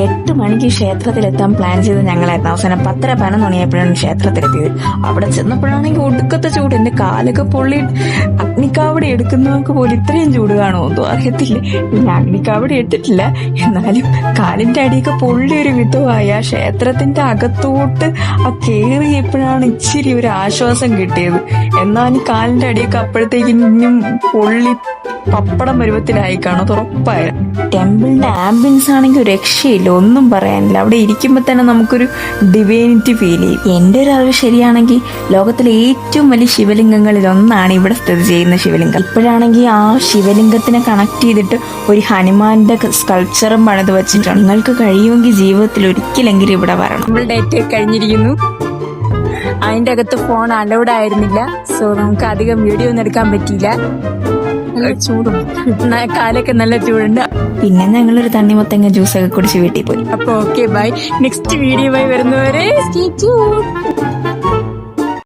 8 മണിക്ക് ക്ഷേത്രത്തിലെത്താൻ പ്ലാൻ ചെയ്ത് ഞങ്ങളായിരുന്നു. അവസാനം 10:11 മണിയായപ്പോഴാണ് ക്ഷേത്രത്തിലെത്തിയത്. അവിടെ ചെന്നപ്പോഴാണെങ്കിൽ ഒടുക്കത്തെ ചൂട്. എന്റെ കാലൊക്കെ പൊള്ളി. അഗ്നിക്കാവടി എടുക്കുന്നവർക്ക് പോലും ഇത്രയും ചൂട് കാണുമോ അറിയത്തില്ല. പിന്നെ അഗ്നിക്കാവടി ഇട്ടിട്ടില്ല, എന്നാലും കാലിന്റെ അടിയൊക്കെ പൊള്ളിയൊരു വിധമായ. ക്ഷേത്രത്തിന്റെ അകത്തോട്ട് ആ കേറിയപ്പോഴാണ് ഇച്ചിരി ഒരു ആശ്വാസം കിട്ടിയത്. എന്നാലും കാലിന്റെ അടിയൊക്കെ അപ്പോഴത്തേക്ക് ഇനിയും പൊള്ളി പപ്പടം പരുവത്തിലായി കാണും ഉറപ്പായ. ടെമ്പിളിന്റെ ആംബിയൻസ് ആണെങ്കിൽ ഒരു രക്ഷയില്ല, ഒന്നും പറയാനില്ല. അവിടെ ഇരിക്കുമ്പോ തന്നെ നമുക്കൊരു ഡിവൈനിറ്റി ഫീൽ ചെയ്യും. എന്റെ ഒരു അറിവ് ശരിയാണെങ്കിൽ ലോകത്തിലെ ഏറ്റവും വലിയ ശിവലിംഗങ്ങളിൽ ഒന്നാണ് ഇവിടെ സ്ഥിതി ചെയ്യുന്ന ശിവലിംഗം. ഇപ്പോഴാണെങ്കിൽ ആ ശിവലിംഗത്തിനെ കണക്ട് ചെയ്തിട്ട് ഒരു ഹനുമാന്റെ സ്കൾപ്ചറും പണിത് വെച്ചിട്ടുണ്ട്. നിങ്ങൾക്ക് കഴിയുമെങ്കിൽ ജീവിതത്തിൽ ഒരിക്കലെങ്കിലും ഇവിടെ വരണം. നമ്മൾ ഡേറ്റ് കഴിഞ്ഞിരിക്കുന്നു. അതിന്റെ അകത്ത് ഫോൺ അലൗഡ് ആയിരുന്നില്ല, സോ നമുക്ക് അധികം വീഡിയോ ഒന്നും എടുക്കാൻ പറ്റിയില്ല. നല്ല ചൂടും കാലൊക്കെ നല്ല ചൂടുണ്ട്. പിന്നെ ഞങ്ങളൊരു തണ്ണിമത്തങ്ങ ജ്യൂസൊക്കെ കുടിച്ച് വീട്ടിൽ പോയി. അപ്പൊ ഓക്കെ ബൈ. നെക്സ്റ്റ് വീഡിയോ ആയി വരുന്നവരെ സ്റ്റേ ട്യൂൺഡ്.